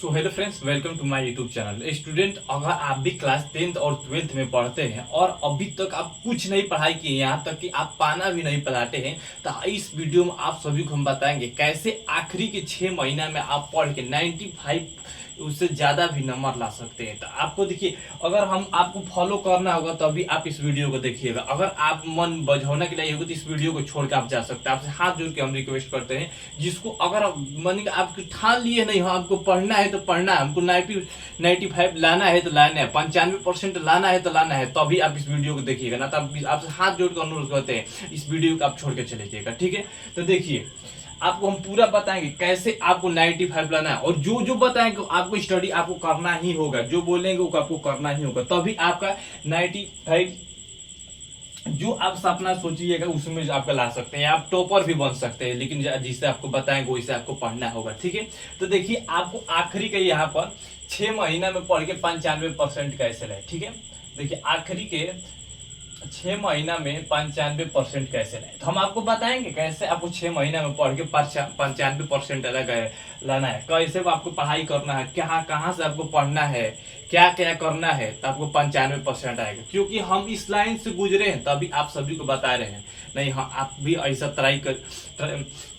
So hello friends, welcome to my YouTube channel. Student, अगर आप भी क्लास 10th और 12th में पढ़ते हैं और अभी तक आप कुछ नहीं पढ़ाई किए, यहाँ तक कि आप पाना भी नहीं पढ़ाते हैं, तो इस वीडियो में आप सभी को हम बताएंगे कैसे आखिरी के 6 महीना में आप पढ़ के 95 उससे ज़्यादा भी नंबर ला सकते हैं। तो आपको देखिए, अगर हम आपको फॉलो करना होगा तभी आप इस वीडियो को देखिएगा। अगर आप मन बझाने के लिए होगा तो इस वीडियो को छोड़ के आप जा सकते हैं। आपसे हाथ जोड़ के हम रिक्वेस्ट करते हैं, जिसको अगर मन आप ठान लिए नहीं हो आपको पढ़ना है तो पढ़ना है, हमको 95 लाना है तो लाना है, 95% लाना है तो लाना है, तभी आप इस वीडियो को देखिएगा। ना तो आपसे हाथ जोड़ कर अनुरोध करते हैं, इस वीडियो को आप छोड़ के चले जाइएगा, ठीक है। तो देखिए, आपको हम पूरा बताएंगे कैसे आपको 95 लाना है, और जो जो बताएंगे आपको स्टडी आपको करना ही होगा, जो बोलेंगे वो आपको करना ही होगा, तभी आपका 95 जो आप सपना सोचिएगा उसमें आपका ला सकते हैं। आप टॉपर भी बन सकते हैं, लेकिन जिससे आपको बताएंगे वैसे आपको पढ़ना होगा, ठीक है। तो देखिए, आपको आखिरी के यहाँ पर 6 महीना में पढ़ के 95% कैसे लाए, ठीक है। देखिए, आखिरी के 6 महीना में 95% कैसे लाए, तो हम आपको बताएंगे कैसे आपको 6 महीना में पढ़ के 95% अलग लाना है, कैसे आपको पढ़ाई करना है, कहाँ से आपको पढ़ना है, क्या क्या करना है, तो आपको 95% आएगा। क्योंकि हम इस लाइन से गुजरे हैं तभी आप सभी को बता रहे हैं। नहीं, हाँ, आप भी ऐसा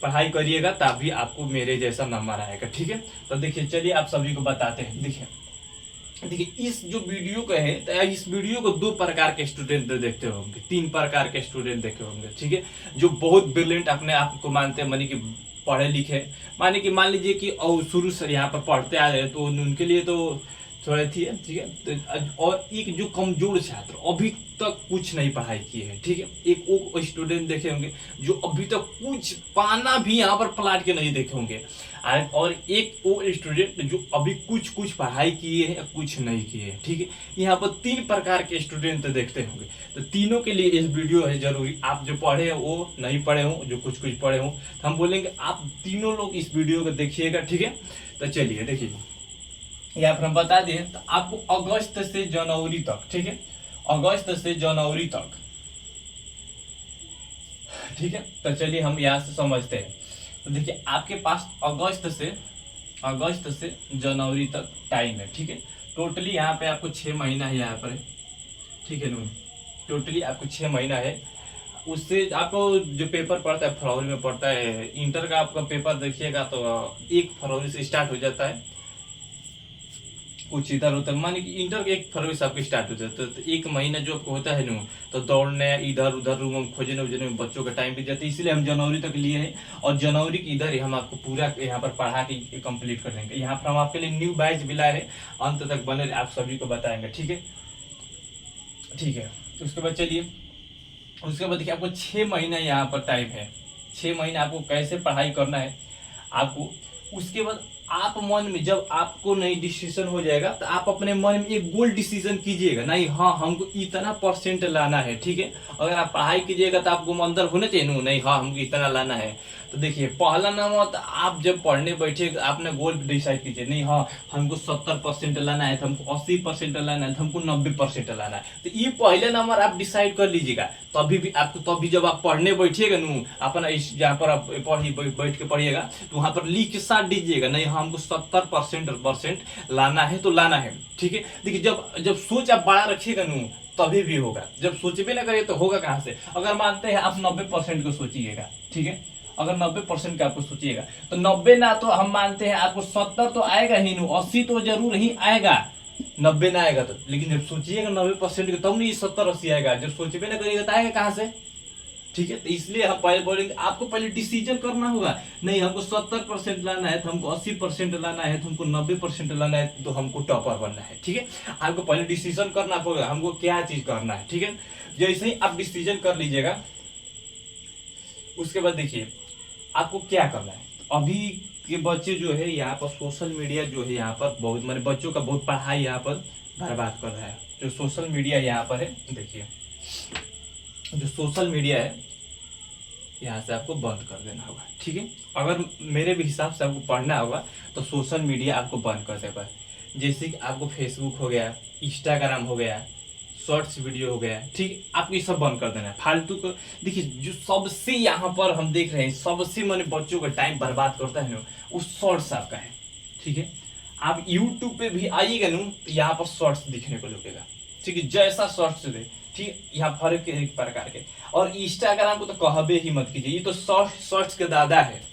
पढ़ाई करिएगा तभी आपको मेरे जैसा नंबर आएगा, ठीक है। तो देखिए, चलिए आप सभी को बताते हैं। देखिए, इस जो वीडियो का है, तो इस वीडियो को 2 प्रकार के स्टूडेंट देखते होंगे, 3 प्रकार के स्टूडेंट देखे होंगे, ठीक है। जो बहुत ब्रिलियंट अपने आप को मानते हैं, मानी कि पढ़े लिखे, माने कि मान लीजिए कि शुरू से यहाँ पर पढ़ते आ रहे हैं, तो उनके लिए तो थोड़ा थी, ठीक है। तो और एक जो कमजोर छात्र अभी तक कुछ नहीं पढ़ाई किए हैं, ठीक है, एक वो स्टूडेंट देखे होंगे जो अभी तक कुछ पाना भी यहाँ पर पलट के नहीं देखे होंगे, और एक वो स्टूडेंट जो अभी कुछ पढ़ाई किए हैं, कुछ नहीं किए हैं, ठीक है। यहाँ पर 3 प्रकार के स्टूडेंट देखते होंगे। तो तीनों के लिए इस वीडियो है जरूरी। आप जो पढ़े हो, वो नहीं पढ़े हो, जो कुछ पढ़े हो, तो हम बोलेंगे आप तीनों लोग इस वीडियो को देखिएगा, ठीक है। तो चलिए देखिए, यहाँ पर हम बता दें, तो आपको अगस्त से जनवरी तक, ठीक है, अगस्त से जनवरी तक, ठीक है। तो चलिए हम यहाँ से समझते हैं। तो देखिए, आपके पास अगस्त से जनवरी तक टाइम है, ठीक है। टोटली यहाँ पे आपको 6 महीना है यहाँ पर, ठीक है ना। टोटली आपको 6 महीना है। उससे आपको जो पेपर पड़ता है फरवरी में पड़ता है, इंटर का आपका पेपर देखिएगा तो 1 फरवरी से स्टार्ट हो जाता है। कुछ इधर होता है, माने कि इंटर के 1 फरवरी से आपको स्टार्ट हो जाता है। तो 1 महीना जो आपको होता है ना, तो दौड़ने इधर उधर रूम खोजने उजने में बच्चों का टाइम बीत जाता है, इसलिए हम जनवरी तक लिए हैं। और जनवरी की इधर ही हम आपको पूरा यहाँ पर पढ़ा के कंप्लीट कर देंगे। यहाँ पर हम आपके लिए न्यू बैच भी लाए हैं, अंत तक बने आप सभी को बताएंगे, ठीक है, ठीक है। तो उसके बाद चलिए, उसके बाद देखिए, आपको 6 महीना यहाँ पर टाइम है। 6 महीना आपको कैसे पढ़ाई करना है आपको। उसके बाद आप मन में जब आपको नहीं डिसीजन हो जाएगा, तो आप अपने मन में एक गोल डिसीजन कीजिएगा, नहीं हाँ हमको इतना % लाना है, ठीक है। अगर आप पढ़ाई कीजिएगा तो आपको अंदर होना चाहिए नहीं, हाँ हमको इतना लाना है। तो देखिए, पहला नंबर, तो आप जब पढ़ने बैठे आपने गोल डिसाइड कीजिए, नहीं हाँ हमको 70% लाना है, तो हमको 80% लाना है, तो हमको 90% लाना है। तो ये पहले नंबर आप डिसाइड कर लीजिएगा, तभी भी आपको, तभी जब आप पढ़ने बैठिएगा न, अपना जहाँ पर आप बैठ के पढ़िएगा, तो वहाँ पर लिख के साथ दीजिएगा, नहीं हाँ हमको 70% लाना है तो लाना है, ठीक है। देखिए, जब सोच आप बड़ा रखिएगा न, तभी भी होगा। जब सोचबे ना करिए तो होगा कहाँ से। अगर मानते हैं आप 90% को सोचिएगा, ठीक है, अगर 90% का आपको सोचिएगा, तो 90 ना, तो हम मानते हैं आपको 70 तो आएगा ही नहीं, 80 तो जरूर ही आएगा। 90 ना आएगा तो, लेकिन जब सोचिएगा 90% तब नहीं 70-80 आएगा। जब सोचबे ना करिएगा तो आएगा कहाँ से, ठीक है। तो इसलिए हम पहले बोलेंगे, आपको पहले डिसीजन करना होगा, नहीं हमको 70% लाना है, तो हमको 80% लाना है, तो हमको 90% लाना है, तो हमको टॉपर बनना है, ठीक है। आपको पहले डिसीजन करना होगा हमको क्या चीज करना है, ठीक है। जैसे ही आप डिसीजन कर लीजिएगा, उसके बाद देखिए आपको क्या करना है। अभी के बच्चे जो है यहाँ पर सोशल मीडिया जो है यहाँ पर बहुत, मतलब बच्चों का बहुत पढ़ाई यहाँ पर बर्बाद कर रहा है। जो सोशल मीडिया यहाँ पर है, देखिए जो सोशल मीडिया है यहाँ से आपको बंद कर देना होगा, ठीक है। अगर मेरे भी हिसाब से आपको पढ़ना होगा तो सोशल मीडिया आपको बंद कर देगा। जैसे कि आपको फेसबुक हो गया, इंस्टाग्राम हो गया, शॉर्ट्स वीडियो हो गया, ठीक, आपको ये सब बंद कर देना है फालतू को। देखिए, जो सबसे यहाँ पर हम देख रहे हैं, सबसे मैंने बच्चों का टाइम बर्बाद करता है ना, वो शॉर्ट्स आपका है, ठीक है। आप यूट्यूब पे भी आइएगा ना तो यहाँ पर शॉर्ट्स दिखने को लगेगा, ठीक है, जैसा शॉर्ट्स दे, ठीक है, यहाँ फर्क है एक प्रकार के। और इंस्टाग्राम को तो कहबे ही मत कीजिए, ये तो शॉर्ट्स के दादा है,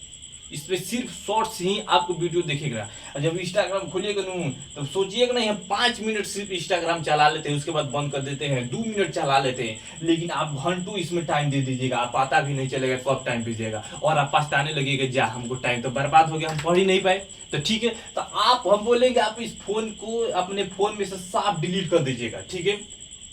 इस पे सिर्फ शॉर्ट्स ही आपको वीडियो दिखेगा। और जब इंस्टाग्राम खोलिएगा ना तो सोचिएगा ना, हम 5 मिनट सिर्फ इंस्टाग्राम चला लेते हैं, उसके बाद बंद कर देते हैं, 2 मिनट चला लेते हैं, लेकिन आप घंटों इसमें टाइम दे दीजिएगा, आप पता भी नहीं चलेगा कब टाइम बीतेगा, और आप पछताने लगेगा, जा हमको टाइम तो बर्बाद हो गया, हम पढ़ ही नहीं पाए। तो ठीक है, तो आप हम बोलेंगे आप इस फोन को अपने फोन में से साफ डिलीट कर दीजिएगा, ठीक है।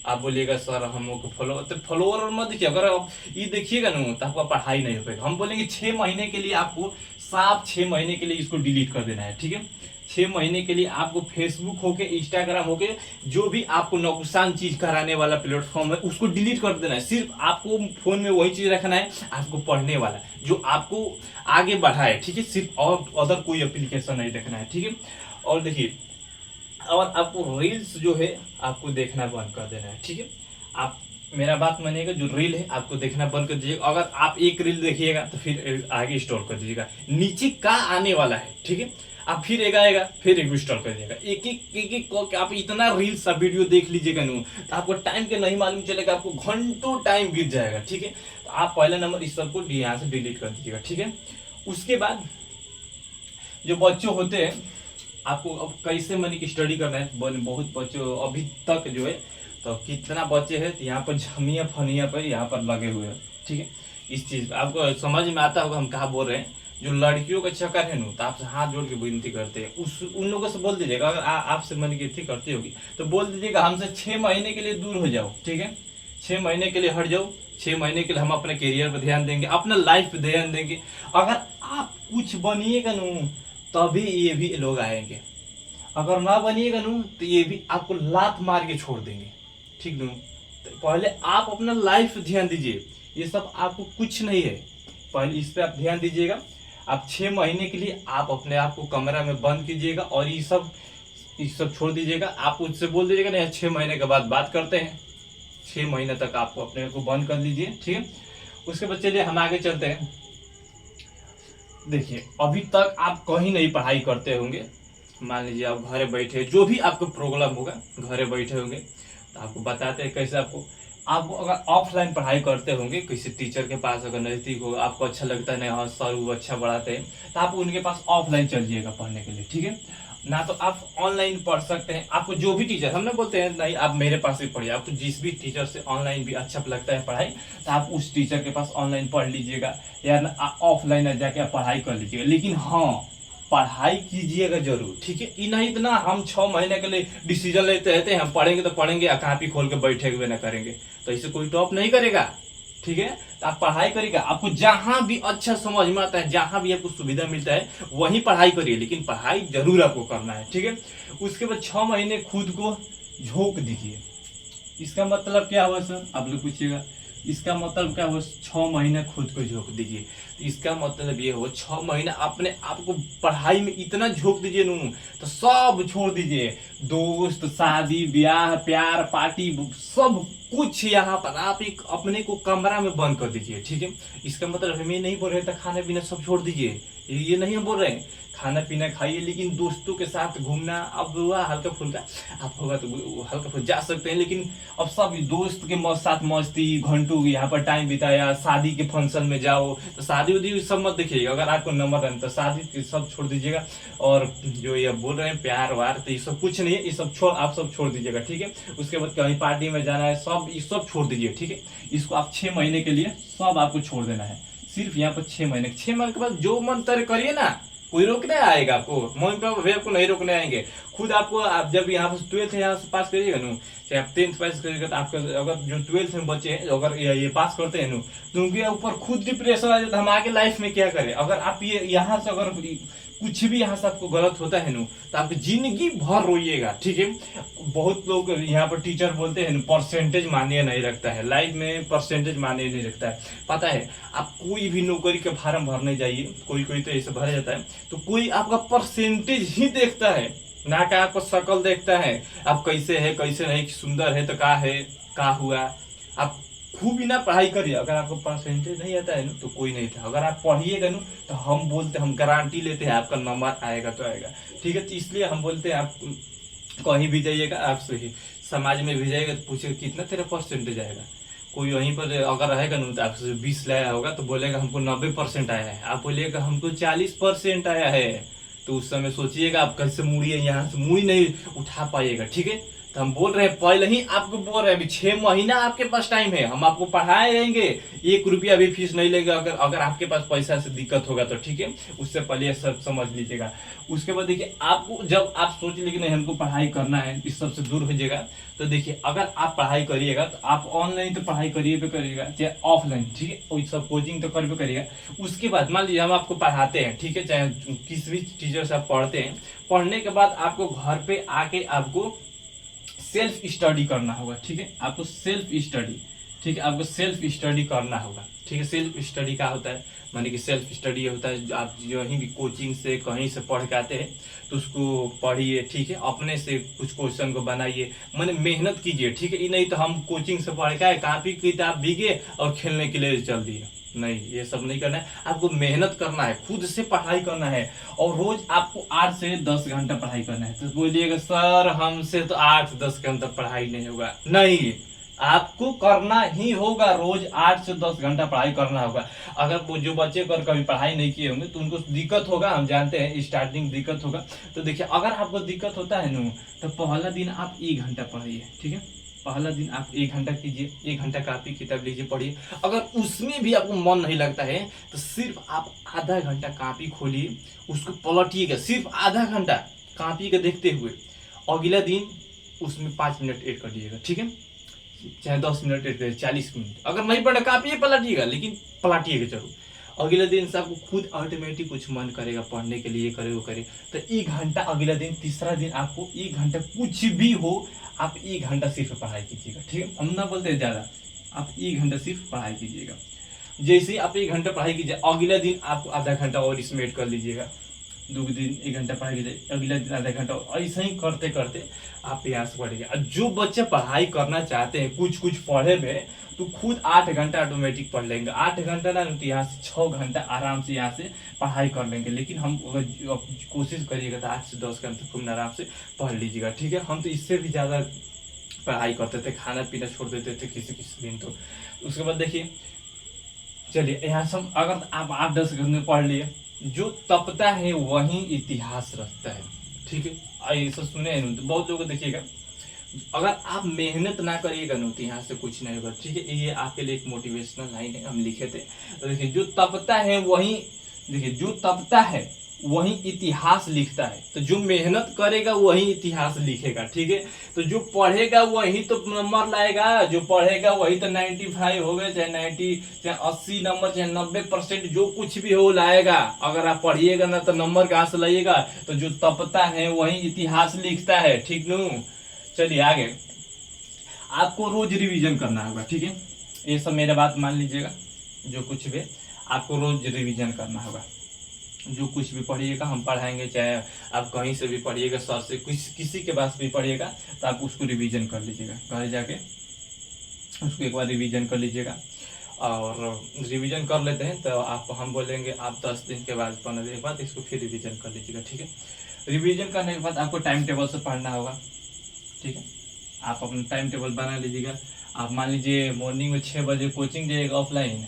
आप बोलिएगा सर हमको फॉलोअर, तो फॉलोअर मत देखिए, अगर आप ये देखिएगा ना तो आपका पढ़ाई नहीं हो पाएगा। हम बोलेंगे 6 महीने के लिए आपको साफ 6 महीने के लिए इसको डिलीट कर देना है, ठीक है। 6 महीने के लिए आपको फेसबुक होके इंस्टाग्राम होके जो भी आपको नुकसान चीज कराने वाला प्लेटफॉर्म है उसको डिलीट कर देना है। सिर्फ आपको फोन में वही चीज रखना है आपको पढ़ने वाला जो आपको आगे बढ़ाए, ठीक है, सिर्फ और अदर कोई एप्लीकेशन नहीं देखना है, ठीक है। और देखिए, और आपको रील्स जो है आपको देखना बंद कर देना है, ठीक है। आप मेरा बात मानिएगा, जो रील है आपको देखना बंद कर दीजिएगा। अगर आप एक रील देखिएगा तो फिर आगे स्टॉल कर दीजिएगा, नीचे का आने वाला है, ठीक है। आप फिर एक आएगा फिर एक स्टॉल कर दीजिएगा, एक आप इतना रील्स सब वीडियो देख लीजिएगा नू तो आपको टाइम के नहीं मालूम चलेगा, आपको घंटों टाइम बीत जाएगा, ठीक है। तो आप पहला नंबर इस सबको यहाँ से डिलीट कर दीजिएगा, ठीक है। उसके बाद जो बच्चों होते हैं, आपको अब कैसे मनी की स्टडी करना है, बहुत बच्चों अभी तक जो है, तो कितना बच्चे हैं तो यहाँ पर झमिया फनिया पर यहाँ पर लगे हुए हैं, ठीक है। इस चीज आपको समझ में आता होगा हम कहाँ बोल रहे हैं। जो लड़कियों का चक्कर है ना, तो आपसे हाथ जोड़ के विनती करते हैं, उन लोगों से बोल दीजिएगा, अगर आपसे मन की इतनी करती होगी तो बोल दीजिएगा हमसे 6 महीने के लिए दूर हो जाओ, ठीक है। 6 महीने के लिए हट जाओ, 6 महीने के लिए हम अपने करियर पर ध्यान देंगे, अपना लाइफ पे ध्यान देंगे। अगर आप कुछ बनिएगा ना तभी ये भी लोग आएंगे, अगर ना बनिएगा ना तो ये भी आपको लात मार के छोड़ देंगे, ठीक ना। तो पहले आप अपना लाइफ ध्यान दीजिए, ये सब आपको कुछ नहीं है, पहले इस पे आप ध्यान दीजिएगा। आप 6 महीने के लिए आप अपने आप को कमरा में बंद कीजिएगा और ये सब छोड़ दीजिएगा। आप उससे बोल दीजिएगा नहीं 6 महीने के बाद बात करते हैं, 6 महीने तक आपको अपने को बंद कर लीजिए, ठीक है। उसके बाद चलिए हम आगे चलते हैं। देखिए, अभी तक आप कहीं नहीं पढ़ाई करते होंगे, मान लीजिए आप घरे बैठे, जो भी आपको प्रॉब्लम होगा घरे बैठे होंगे, तो आपको बताते हैं कैसे आप अगर ऑफलाइन पढ़ाई करते होंगे किसी टीचर के पास, अगर नज़दीक हो, आपको अच्छा लगता है, नहीं हाँ सर वो अच्छा पढ़ाते हैं, तो आप उनके पास ऑफलाइन चल जाइएगा पढ़ने के लिए, ठीक है ना। तो आप ऑनलाइन पढ़ सकते हैं, आपको जो भी टीचर, हम ना बोलते हैं नहीं आप मेरे पास ही पढ़िए, आपको जिस भी टीचर से ऑनलाइन भी अच्छा लगता है पढ़ाई, तो आप उस टीचर के पास ऑनलाइन पढ़ लीजिएगा, या ऑफलाइन जाके आप पढ़ाई कर लीजिएगा। लेकिन हाँ, पढ़ाई कीजिएगा जरूर, ठीक है। ये नहीं इतना हम 6 महीने के लिए डिसीजन लेते रहते हैं, हम पढ़ेंगे तो पढ़ेंगे, कॉपी खोल के बैठे हुए ना करेंगे, तो इसे कोई टॉप नहीं करेगा, ठीक है। तो आप पढ़ाई करिएगा, आपको जहां भी अच्छा समझ में आता है, जहां भी आपको सुविधा मिलता है वहीं पढ़ाई करिए, लेकिन पढ़ाई जरूर आपको करना है, ठीक है। उसके बाद 6 महीने खुद को झोंक दीजिए। इसका मतलब क्या हुआ सर, आप लोग पूछिएगा, इसका मतलब क्या हुआ, 6 महीने खुद को झोंक दीजिए। तो इसका मतलब ये हो 6 महीना अपने आप को पढ़ाई में इतना झोंक दीजिए नू, तो सब छोड़ दीजिए, दोस्त, शादी, ब्याह, प्यार, पार्टी, सब कुछ यहाँ पर आप एक अपने को कमरा में बंद कर दीजिए, ठीक है। इसका मतलब हमें नहीं बोल रहे था खाना पीना सब छोड़ दीजिए, ये नहीं हम बोल रहे हैं, खाना पीना खाइए, लेकिन दोस्तों के साथ घूमना अब हुआ हल्का फुल्का, आप होगा तो हल्का फुल्का जा सकते हैं, लेकिन अब सब दोस्त के साथ मस्ती, घंटों यहाँ पर टाइम बिताया, शादी के फंक्शन में जाओ, तो शादी उदी सब मत देखिएगा, अगर आपको नंबर है तो शादी सब छोड़ दीजिएगा। और जो ये बोल रहे हैं प्यार वार, तो ये सब कुछ नहीं है, ये सब आप सब छोड़ दीजिएगा, ठीक है। उसके बाद कहीं पार्टी में जाना है, सब ये सब छोड़ दीजिए, ठीक है। इसको आप 6 महीने के लिए सब आपको छोड़ देना है, सिर्फ यहाँ पर 6 महीने के बाद जो मन तय करिए ना, कोई रोकने आएगा आपको, मम्मी पापा भी आपको नहीं रोकने आएंगे, खुद आपको। आप जब यहाँ पर 12th यहाँ से पास करिएगा ना, चाहे आप 10th पास करिएगा, तो आपका अगर जो 12th में बच्चे हैं अगर ये पास करते हैं ना, तो उनके ऊपर खुद डिप्रेशन आ जाता है, हम आगे लाइफ में क्या करें। अगर आप ये यहाँ से अगर कुछ भी यहाँ से आपको गलत होता है ना, तो आप जिंदगी भर रोइएगा, ठीक है। बहुत लोग यहाँ पर टीचर बोलते हैं परसेंटेज मान्य नहीं रखता है, लाइफ में परसेंटेज मान्य नहीं रखता है। पता है, आप कोई भी नौकरी के फार्म भरने जाइए, कोई तो ऐसे भरा जाता है, तो कोई आपका परसेंटेज ही देखता है, ना कि आपको शक्ल देखता है, आप कैसे है कैसे नहीं, सुंदर है तो का है, का हुआ, आप खूब ही ना पढ़ाई करिए। अगर आपको परसेंटेज नहीं आता है ना तो कोई नहीं था, अगर आप पढ़िएगा ना तो हम बोलते, हम गारंटी लेते हैं आपका नंबर आएगा तो आएगा। ठीक है, तो इसलिए हम बोलते हैं आप कहीं भी जाइएगा, आप सही समाज में भी जाइएगा तो पूछेगा कितना तेरा परसेंटेज आएगा। कोई वहीं पर अगर रहेगा ना तो आपसे 20 लाया होगा तो बोलेगा हमको 90% आया है, आप बोलिएगा हमको 40% आया है, तो उस समय सोचिएगा आप कैसे मुड़िए, यहाँ से मुड़ी नहीं उठा पाइएगा। ठीक है, तो हम बोल रहे हैं, पहले ही आपको बोल रहे हैं, अभी 6 महीना आपके पास टाइम है, हम आपको पढ़ाएंगे, 1 रुपया भी फीस नहीं लेंगे। अगर अगर आपके पास पैसा से दिक्कत होगा तो ठीक है, उससे पहले सब समझ लीजिएगा। उसके बाद देखिए, आपको जब आप सोच लेंगे नहीं हमको पढ़ाई करना है, इस सब से दूर हो जाएगा, तो देखिए अगर आप पढ़ाई करिएगा तो आप ऑनलाइन तो पढ़ाई करिए पे करिएगा, चाहे ऑफलाइन, ठीक है, वही सब कोचिंग तो कर पे करिएगा। उसके बाद मान लीजिए हम आपको पढ़ाते हैं, ठीक है, चाहे किस भी टीचर से आप पढ़ते हैं, पढ़ने के बाद आपको घर पे आके आपको सेल्फ स्टडी करना होगा। ठीक है, आपको सेल्फ स्टडी, ठीक है, आपको सेल्फ स्टडी करना होगा। ठीक है, सेल्फ स्टडी क्या होता है, माने कि सेल्फ स्टडी होता है आप यहीं भी कोचिंग से कहीं से पढ़ के आते हैं तो उसको पढ़िए। ठीक है, अपने से कुछ क्वेश्चन को बनाइए, माने मेहनत कीजिए। ठीक है, ये नहीं तो हम कोचिंग से पढ़ के आए, कापी किताब भीगे और खेलने के लिए चल दिए, नहीं, ये सब नहीं करना है। आपको मेहनत करना है, खुद से पढ़ाई करना है, और रोज आपको 8 से 10 घंटा पढ़ाई करना है। तो बोलिएगा सर हमसे तो 8-10 घंटा पढ़ाई नहीं होगा, नहीं, आपको करना ही होगा, रोज 8 से 10 घंटा पढ़ाई करना होगा। अगर वो जो बच्चे कर कभी पढ़ाई नहीं किए होंगे तो उनको दिक्कत होगा, हम जानते हैं स्टार्टिंग दिक्कत होगा। तो देखिए अगर आपको दिक्कत होता है ना तो पहला दिन आप 1 घंटा पढ़िए। ठीक है, पहला दिन आप 1 घंटा कीजिए, 1 घंटा कापी किताब लीजिए पढ़िए। अगर उसमें भी आपको मन नहीं लगता है तो सिर्फ आप आधा घंटा कापी खोलिए, उसको पलटिएगा, सिर्फ आधा घंटा कापी के देखते हुए, अगला दिन उसमें 5 मिनट ऐड कर दिएगा। ठीक है, चाहे 10 मिनट ऐड करिए, 40 मिनट, अगर नहीं पढ़ा कापी पलटिएगा, लेकिन पलटिएगा जरूर। अगले दिन से आपको खुद ऑटोमेटिक कुछ मन करेगा पढ़ने के लिए, करे वो करे, तो 1 घंटा अगला दिन, तीसरा दिन आपको 1 घंटा कुछ भी हो आप 1 घंटा सिर्फ पढ़ाई कीजिएगा। ठीक है, हम ना बोलते हैं ज़्यादा, आप 1 घंटा सिर्फ पढ़ाई कीजिएगा। जैसे ही आप 1 घंटा पढ़ाई कीजिए, अगला दिन आप आधा घंटा और इसमें ऐड कर लीजिएगा, 2 दिन 1 घंटा पढ़ाई कीजिए, अगला दिन आधा घंटा, ऐसा ही करते करते आप यहाँ से पढ़ेंगे। जो बच्चे पढ़ाई करना चाहते हैं कुछ कुछ पढ़े में, तो खुद 8 घंटा ऑटोमेटिक पढ़ लेंगे। 8 घंटा ना तो यहाँ से 6 घंटा आराम से यहाँ से पढ़ाई कर लेंगे। लेकिन हम अगर कोशिश करिएगा तो 8 से 10 घंटे खूब आराम से पढ़ लीजिएगा। ठीक है, हम तो इससे भी ज़्यादा पढ़ाई करते थे, खाना पीना छोड़ देते थे किसी किसी दिन। तो उसके बाद देखिए, चलिए यहाँ से अगर आप 8-10 घंटे पढ़ लिए, जो तपता है वही इतिहास रखता है। ठीक है, ऐसा सुने हैं तो बहुत लोग देखिएगा, अगर आप मेहनत ना करिएगा ना तो यहाँ से कुछ नहीं होगा। ठीक है, ये आपके लिए एक मोटिवेशनल लाइन है, हम लिखे थे। तो देखिए जो तपता है वही, देखिए जो तपता है वही इतिहास लिखता है। तो जो मेहनत करेगा वही इतिहास लिखेगा। ठीक है, तो जो पढ़ेगा वही तो नंबर लाएगा, जो पढ़ेगा वही तो 95 हो गए, चाहे 90, चाहे 80 नंबर, चाहे 90%, जो कुछ भी हो लाएगा। अगर आप पढ़िएगा ना तो नंबर कहाँ से लाइएगा। तो जो तपता है वही इतिहास लिखता है। ठीक नू, चलिए आगे, आपको रोज रिवीजन करना होगा। ठीक है, ये सब मेरा बात मान लीजिएगा, जो कुछ भी आपको रोज रिवीजन करना होगा। जो कुछ भी पढ़िएगा हम पढ़ाएंगे, चाहे आप कहीं से भी पढ़िएगा, सर से किसी के पास भी पढ़िएगा, तो आप उसको रिवीजन कर लीजिएगा। घर जाके उसको एक बार रिवीजन कर लीजिएगा। और रिवीजन कर लेते हैं तो आप, हम बोलेंगे आप 10 दिन के बाद, 15 दिन के बाद इसको फिर रिवीजन कर लीजिएगा। ठीक है, रिवीजन करने के बाद आपको टाइम टेबल से पढ़ना होगा। ठीक है, आप अपना टाइम टेबल बना लीजिएगा। आप मान लीजिए मॉर्निंग में 6 बजे कोचिंग जाइएगा ऑफलाइन।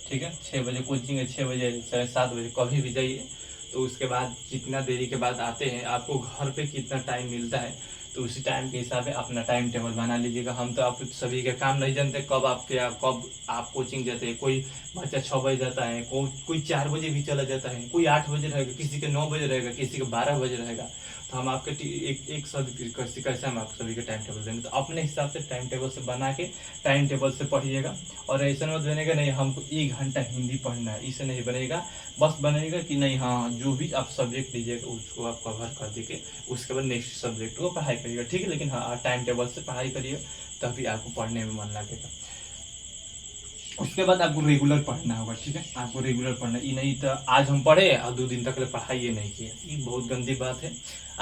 ठीक है, 6 बजे कोचिंग है, 6 बजे चाहे 7 बजे कभी भी जाइए। तो उसके बाद कितना देरी के बाद आते हैं, आपको घर पे कितना टाइम मिलता है, तो उसी टाइम के हिसाब से अपना टाइम टेबल बना लीजिएगा। हम तो आप सभी के काम नहीं जानते कब आप कोचिंग जाते हैं। कोई बच्चा 6 बजे जाता है, कोई 4 बजे भी चला जाता है, कोई 8 बजे रहेगा, किसी के 9 बजे रहेगा, किसी के 12 बजे रहेगा। तो हम आपके एक कैसे हम आप सभी के टाइम टेबल देंगे। तो अपने हिसाब से टाइम टेबल से बना के टाइम टेबल से पढ़िएगा। और ऐसा मत बनेगा नहीं हमको 1 घंटा हिंदी पढ़ना है, इसे नहीं बनेगा। बस बनेगा कि नहीं हाँ जो भी आप सब्जेक्ट लीजिएगा उसको आप कवर कर देंगे, उसके बाद नेक्स्ट सब्जेक्ट को पढ़ाई करिएगा। ठीक है, लेकिन हाँ टाइम टेबल से पढ़ाई करिए, तभी आपको पढ़ने में मन लगेगा। उसके बाद आपको रेगुलर पढ़ना होगा। ठीक है, आपको रेगुलर पढ़ना, ये नहीं तो आज हम पढ़े और 2 दिन तक पढ़ाई नहीं किया, ये बहुत गंदी बात है।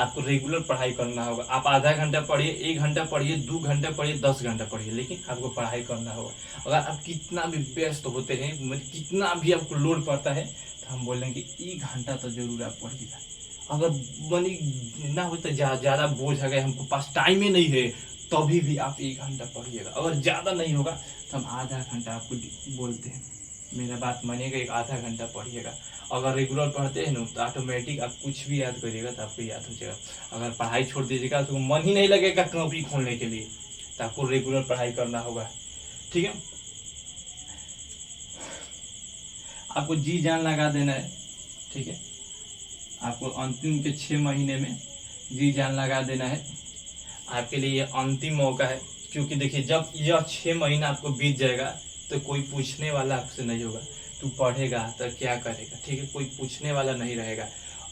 आपको रेगुलर पढ़ाई करना होगा। आप आधा घंटा पढ़िए, 1 घंटा पढ़िए, 2 घंटा पढ़िए, 10 घंटा पढ़िए, लेकिन आपको पढ़ाई करना होगा। अगर आप कितना भी व्यस्त होते हैं, मतलब कितना भी आपको लोड पड़ता है, तो हम बोलेंगे 1 घंटा तो जरूर आप पढ़िएगा। अगर बनी ना हो तो ज़्यादा बोझ है, गए हमको पास टाइम ही नहीं है, तभी भी आप 1 घंटा पढ़िएगा। अगर ज़्यादा नहीं होगा तो हम आधा घंटा आपको बोलते हैं, मेरा बात मानिएगा, एक आधा घंटा पढ़िएगा। अगर रेगुलर पढ़ते हैं ना तो ऑटोमेटिक आप कुछ भी याद करिएगा तो आपको याद हो जाएगा। अगर पढ़ाई छोड़ दीजिएगा तो मन ही नहीं लगेगा कॉपी खोलने के लिए, तो आपको रेगुलर पढ़ाई करना होगा, ठीक है। आपको जी जान लगा देना है, ठीक है। आपको अंतिम के 6 महीने में जी जान लगा देना है। आपके लिए ये अंतिम मौका है, क्योंकि देखिए जब यह 6 महीना आपको बीत जाएगा तो कोई पूछने वाला आपसे नहीं होगा, तू पढ़ेगा तो क्या करेगा, ठीक है। कोई पूछने वाला नहीं रहेगा,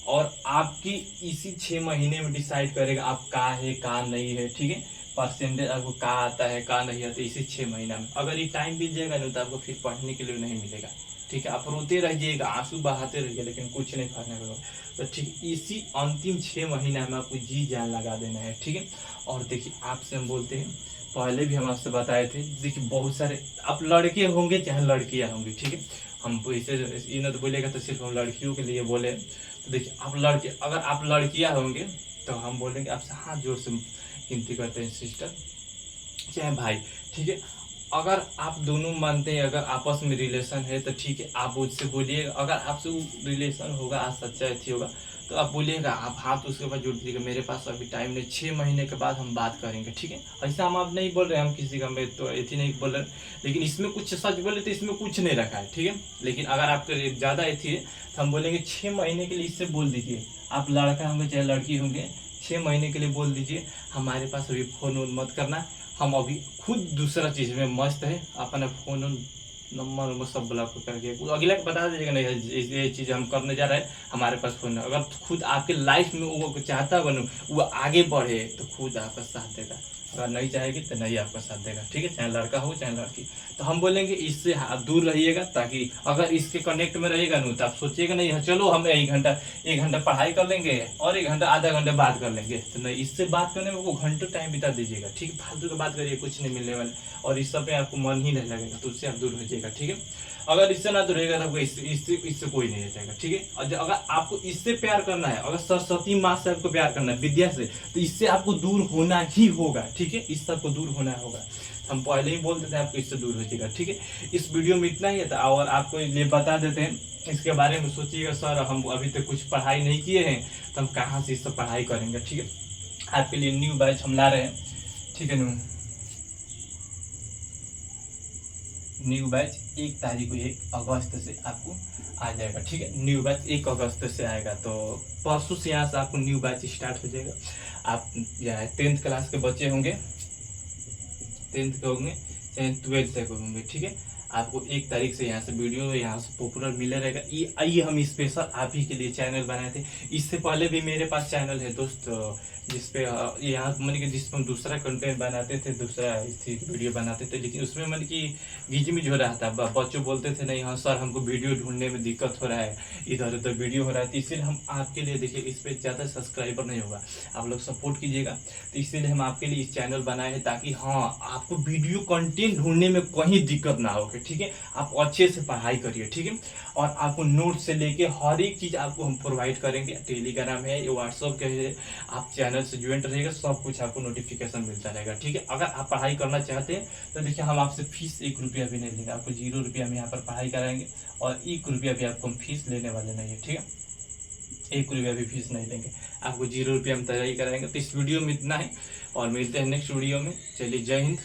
और आपकी इसी 6 महीने में डिसाइड करेगा आप का है का नहीं है, ठीक है। परसेंटेज आपको का आता है का नहीं आता, इसी 6 महीना में। अगर ये टाइम बीत जाएगा ना तो आपको फिर पढ़ने के लिए नहीं मिलेगा, ठीक है। आप रोते रहिएगा, आंसू बहाते रहिए, लेकिन कुछ नहीं करने वाला। तो ठीक इसी अंतिम 6 महीना में आपको जी जान लगा देना है, ठीक है। और देखिए आपसे हम बोलते हैं, पहले भी हम आपसे बताए थे, देखिए बहुत सारे आप लड़के होंगे चाहे लड़कियां होंगी, ठीक है। हम इसे इन्हें तो बोलेगा तो सिर्फ हम लड़कियों के लिए बोले। तो देखिए आप लड़के, अगर आप लड़कियां होंगे तो हम बोलेंगे आपसे हाथ जोड़ से विनती करते हैं सिस्टर चाहे भाई, ठीक है। अगर आप दोनों मानते हैं, अगर आपस में रिलेशन है तो ठीक है, आप उससे बोलिएगा। अगर आपसे वो रिलेशन होगा, आज सच्चा अथी होगा, तो आप बोलिएगा, आप हाथ उसके पास जोड़ दीजिएगा, मेरे पास अभी टाइम नहीं, 6 महीने के बाद हम बात करेंगे, ठीक है। ऐसा हम आप नहीं बोल रहे, हम किसी का मैं तो ऐसी नहीं बोल रहे, लेकिन इसमें कुछ सच बोले तो इसमें कुछ नहीं रखा है, ठीक है। लेकिन अगर आपके ज़्यादा ऐसी है तो हम बोलेंगे 6 महीने के लिए इससे बोल दीजिए। आप लड़का होंगे चाहे लड़की होंगे, 6 महीने के लिए बोल दीजिए हमारे पास अभी फ़ोन वोन मत करना, हम अभी खुद दूसरा चीज़ में मस्त है, अपना फ़ोन नंबर वो सब ब्लॉक करके अगला को बता दीजिएगा, नहीं ये चीज़ हम करने जा रहे हैं, हमारे पास फ़ोन है। अगर खुद आपके लाइफ में वो चाहता होगा ना वो आगे बढ़े तो खुद आपका साथ देगा, अगर नहीं चाहेगी तो नहीं आपका साथ देगा, ठीक है। चाहे लड़का हो चाहे लड़की, तो हम बोलेंगे इससे आप दूर रहिएगा, ताकि अगर इसके कनेक्ट में रहेगा ना तो आप सोचिएगा नहीं चलो हम 1 घंटा पढ़ाई कर लेंगे और 1 घंटा आधा घंटा बात कर लेंगे, तो नहीं, इससे बात करने में वो घंटों टाइम बिता दीजिएगा, ठीक है। फालतू की बात करिए, कुछ नहीं मिलने वाला, और इस सब पे आपको मन ही नहीं लगेगा, तो उससे आप दूर हो जाइएगा, ठीक है। अगर इससे ना दूर रहेगा तो आपको इससे कोई नहीं जाएगा, ठीक है। और अगर आपको इससे प्यार करना है, अगर सरस्वती माँ से आपको प्यार करना है, विद्या से, तो इससे आपको दूर होना ही होगा, ठीक है। इससे आपको दूर होना होगा, हम पहले ही बोल देते हैं आपको इससे दूर हो जाएगा, ठीक है। इस वीडियो में इतना ही था, और आपको ये बता देते हैं इसके बारे में। सोचिएगा सर हम अभी तक कुछ पढ़ाई नहीं किए हैं तो हम कहाँ से इससे पढ़ाई करेंगे, ठीक है। आपके लिए न्यू बैच हम ला रहे हैं, ठीक है। न्यू बैच 1 तारीख को 1 अगस्त से आपको आ जाएगा, ठीक है। न्यू बैच 1 अगस्त से आएगा, तो परसों से यहाँ से आपको न्यू बैच स्टार्ट हो जाएगा। आप या 10th क्लास के बच्चे होंगे, 10th के होंगे चाहे 12th तक होंगे, ठीक है। आपको 1 तारीख से यहाँ से वीडियो यहाँ से पॉपुलर मिले रहेगा। ये हम स्पेशल आप ही के लिए चैनल बनाए थे। इससे पहले भी मेरे पास चैनल है दोस्त, जिसपे यहाँ मैंने कि जिसपे हम दूसरा कंटेंट बनाते थे, दूसरा वीडियो बनाते थे, लेकिन उसमें मैंने कि गिजमिज हो रहा था। बच्चों बोलते थे नहीं हाँ सर हमको वीडियो ढूंढने में दिक्कत हो रहा है, इधर उधर वीडियो हो रहा है, तो इसलिए हम आपके लिए देखिए इस पर ज़्यादा सब्सक्राइबर नहीं होगा, आप लोग सपोर्ट कीजिएगा। तो इसीलिए हम आपके लिए इस चैनल बनाए हैं, ताकि हाँ आपको वीडियो कंटेंट ढूंढने में कहीं दिक्कत ना हो, ठीक है। आप अच्छे से पढ़ाई करिए, ठीक है। और आपको नोट से लेके हर एक चीज़ आपको हम प्रोवाइड करेंगे। टेलीग्राम है, ये व्हाट्सअप के है, आप चैनल से ज्वाइन रहेगा, सब कुछ आपको नोटिफिकेशन मिलता रहेगा, ठीक है। अगर आप पढ़ाई करना चाहते हैं तो देखिए हम आपसे फीस 1 रुपया भी नहीं लेंगे, आपको 0 रुपया में यहाँ पर पढ़ाई कराएंगे, और 1 रुपया भी आपको हम फीस लेने वाले नहीं है, ठीक है। 1 रुपया भी फीस नहीं लेंगे, आपको 0 रुपया में तैयारी कराएंगे। तो इस वीडियो में इतना ही, और मिलते हैं नेक्स्ट वीडियो में। चलिए जय हिंद।